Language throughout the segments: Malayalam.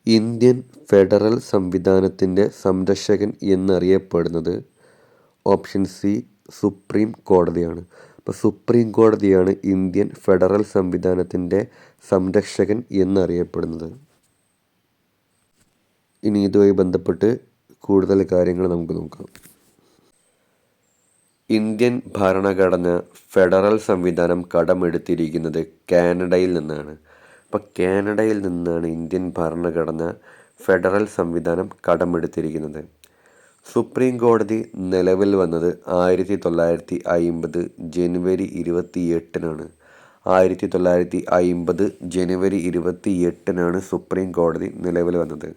ഇന്ത്യൻ ഫെഡറൽ സംവിധാനത്തിൻ്റെ സംരക്ഷകൻ എന്നറിയപ്പെടുന്നത് ഓപ്ഷൻ സി സുപ്രീം കോടതിയാണ്. അപ്പോൾ സുപ്രീം കോടതിയാണ് ഇന്ത്യൻ ഫെഡറൽ സംവിധാനത്തിൻ്റെ സംരക്ഷകൻ എന്നറിയപ്പെടുന്നത്. ഇനി ഇതുമായി ബന്ധപ്പെട്ട് കൂടുതൽ കാര്യങ്ങൾ നമുക്ക് നോക്കാം. ഇന്ത്യൻ ഭരണഘടന ഫെഡറൽ സംവിധാനം കടമെടുത്തിരിക്കുന്നത് കാനഡയിൽ നിന്നാണ്. അപ്പോൾ കാനഡയിൽ നിന്നാണ് ഇന്ത്യൻ ഭരണഘടന ഫെഡറൽ സംവിധാനം കടമെടുത്തിരിക്കുന്നത്. സുപ്രീം കോടതി നിലവിൽ വന്നത് 1950 ജനുവരി 28-നാണ്. 1950 ജനുവരി 28-നാണ് സുപ്രീം കോടതി നിലവിൽ വന്നത്.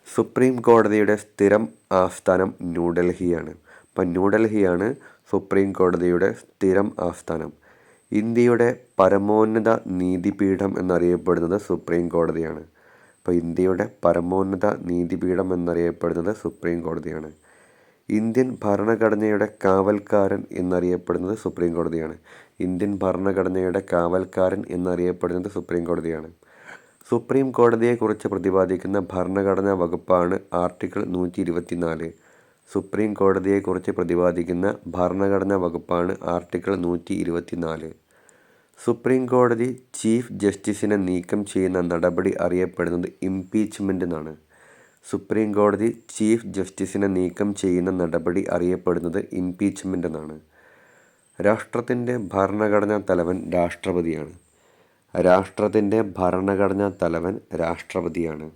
സുപ്രീം കോടതിയുടെ സ്ഥിരം ആസ്ഥാനം ന്യൂഡൽഹിയാണ്. അപ്പം ന്യൂഡൽഹിയാണ് സുപ്രീം കോടതിയുടെ സ്ഥിരം ആസ്ഥാനം. ഇന്ത്യയുടെ പരമോന്നത നീതിപീഠം എന്നറിയപ്പെടുന്നത് സുപ്രീം കോടതിയാണ്. അപ്പോൾ ഇന്ത്യയുടെ പരമോന്നത നീതിപീഠം എന്നറിയപ്പെടുന്നത് സുപ്രീം കോടതിയാണ്. ഇന്ത്യൻ ഭരണഘടനയുടെ കാവൽക്കാരൻ എന്നറിയപ്പെടുന്നത് സുപ്രീം കോടതിയാണ്. ഇന്ത്യൻ ഭരണഘടനയുടെ കാവൽക്കാരൻ എന്നറിയപ്പെടുന്നത് സുപ്രീം കോടതിയാണ്. സുപ്രീം കോടതിയെക്കുറിച്ച് പ്രതിപാദിക്കുന്ന ഭരണഘടനാ വകുപ്പാണ് ആർട്ടിക്കിൾ 124. സുപ്രീം കോടതിയെക്കുറിച്ച് പ്രതിപാദിക്കുന്ന ഭരണഘടനാ വകുപ്പാണ് ആർട്ടിക്കിൾ 124. സുപ്രീം കോടതി ചീഫ് ജസ്റ്റിസിനെ നീക്കം ചെയ്യുന്ന നടപടി അറിയപ്പെടുന്നത് ഇംപീച്ച്മെൻ്റ് എന്നാണ്. സുപ്രീം കോടതി ചീഫ് ജസ്റ്റിസിനെ നീക്കം ചെയ്യുന്ന നടപടി അറിയപ്പെടുന്നത് ഇംപീച്ച്മെൻ്റ് എന്നാണ്. രാഷ്ട്രത്തിൻ്റെ ഭരണഘടനാ തലവൻ രാഷ്ട്രപതിയാണ്. രാഷ്ട്രത്തിൻ്റെ ഭരണഘടനാ തലവൻ രാഷ്ട്രപതിയാണ്.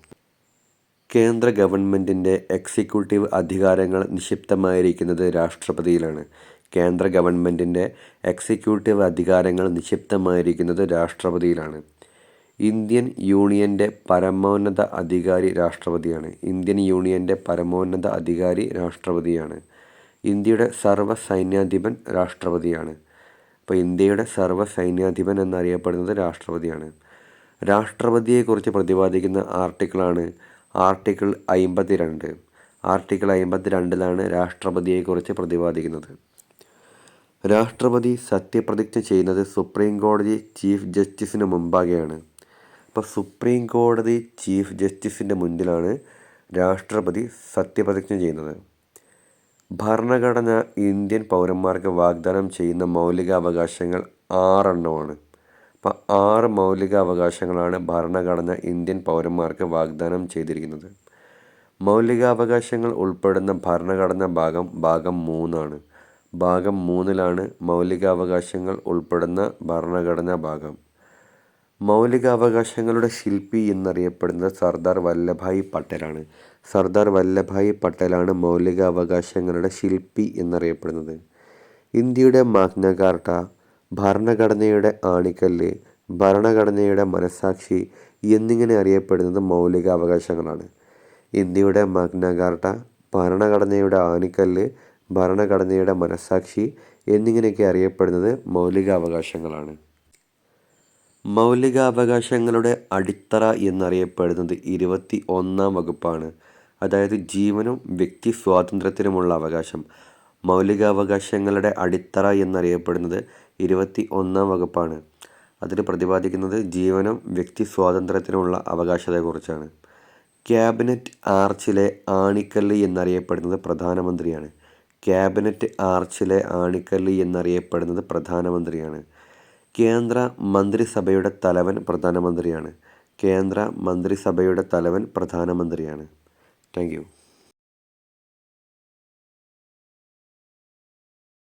കേന്ദ്ര ഗവൺമെൻറ്റിൻ്റെ എക്സിക്യൂട്ടീവ് അധികാരങ്ങൾ നിക്ഷിപ്തമായിരിക്കുന്നത് രാഷ്ട്രപതിയിലാണ്. കേന്ദ്ര ഗവൺമെൻറ്റിൻ്റെ എക്സിക്യൂട്ടീവ് അധികാരങ്ങൾ നിക്ഷിപ്തമായിരിക്കുന്നത് രാഷ്ട്രപതിയിലാണ്. ഇന്ത്യൻ യൂണിയൻ്റെ പരമോന്നത അധികാരി രാഷ്ട്രപതിയാണ്. ഇന്ത്യൻ യൂണിയൻ്റെ പരമോന്നത അധികാരി രാഷ്ട്രപതിയാണ്. ഇന്ത്യയുടെ സർവ്വസൈന്യാധിപൻ രാഷ്ട്രപതിയാണ്. അപ്പോൾ ഇന്ത്യയുടെ സർവ്വസൈന്യാധിപൻ എന്നറിയപ്പെടുന്നത് രാഷ്ട്രപതിയാണ്. രാഷ്ട്രപതിയെക്കുറിച്ച് പ്രതിപാദിക്കുന്ന ആർട്ടിക്കിളാണ് ആർട്ടിക്കിൾ 52. ആർട്ടിക്കിൾ 52-ലാണ് രാഷ്ട്രപതിയെക്കുറിച്ച് പ്രതിപാദിക്കുന്നത്. രാഷ്ട്രപതി സത്യപ്രതിജ്ഞ ചെയ്യുന്നത് സുപ്രീം കോടതി ചീഫ് ജസ്റ്റിസിന് മുമ്പാകെയാണ്. അപ്പോൾ സുപ്രീം കോടതി ചീഫ് ജസ്റ്റിസിൻ്റെ മുന്നിലാണ് രാഷ്ട്രപതി സത്യപ്രതിജ്ഞ ചെയ്യുന്നത്. ഭരണഘടന ഇന്ത്യൻ പൗരന്മാർക്ക് വാഗ്ദാനം ചെയ്യുന്ന മൗലികാവകാശങ്ങൾ 6 എണ്ണമാണ്. അപ്പോൾ 6 മൗലികാവകാശങ്ങളാണ് ഭരണഘടന ഇന്ത്യൻ പൗരന്മാർക്ക് വാഗ്ദാനം ചെയ്തിരിക്കുന്നത്. മൗലികാവകാശങ്ങൾ ഉൾപ്പെടുന്ന ഭരണഘടനാ ഭാഗം 3 ഭാഗം 3-ലാണ് മൗലികാവകാശങ്ങൾ ഉൾപ്പെടുന്ന ഭരണഘടനാ ഭാഗം. മൗലികാവകാശങ്ങളുടെ ശില്പി എന്നറിയപ്പെടുന്നത് സർദാർ വല്ലഭായ് പട്ടേലാണ്. സർദാർ വല്ലഭായ് പട്ടേലാണ് മൗലികാവകാശങ്ങളുടെ ശില്പി എന്നറിയപ്പെടുന്നത്. ഇന്ത്യയുടെ മാഗ്ന കാർട്ട, ഭരണഘടനയുടെ ആണിക്കല്ല്, ഭരണഘടനയുടെ മനസാക്ഷി എന്നിങ്ങനെ അറിയപ്പെടുന്നത് മൗലികാവകാശങ്ങളാണ്. ഇന്ത്യയുടെ മാഗ്ന കാർട്ട, ഭരണഘടനയുടെ ആണിക്കല്ല്, ഭരണഘടനയുടെ മനസാക്ഷി എന്നിങ്ങനെയൊക്കെ അറിയപ്പെടുന്നത് മൗലികാവകാശങ്ങളാണ്. മൗലികാവകാശങ്ങളുടെ അടിത്തറ എന്നറിയപ്പെടുന്നത് 21-ാം വകുപ്പാണ്. അതായത് ജീവനും വ്യക്തി സ്വാതന്ത്ര്യത്തിനുമുള്ള അവകാശം. മൗലികാവകാശങ്ങളുടെ അടിത്തറ എന്നറിയപ്പെടുന്നത് 21-ാം വകുപ്പാണ്. അതിൽ പ്രതിപാദിക്കുന്നത് ജീവനും വ്യക്തി സ്വാതന്ത്ര്യത്തിനുമുള്ള അവകാശത്തെക്കുറിച്ചാണ്. ക്യാബിനറ്റ് ആർച്ചിലെ ആണിക്കല്ല് എന്നറിയപ്പെടുന്നത് പ്രധാനമന്ത്രിയാണ്. ക്യാബിനറ്റ് ആർച്ചിലെ ആണിക്കല്ല് എന്നറിയപ്പെടുന്നത് പ്രധാനമന്ത്രിയാണ്. കേന്ദ്ര മന്ത്രിസഭയുടെ തലവൻ പ്രധാനമന്ത്രിയാണ്. കേന്ദ്ര മന്ത്രിസഭയുടെ തലവൻ പ്രധാനമന്ത്രിയാണ്. Thank U.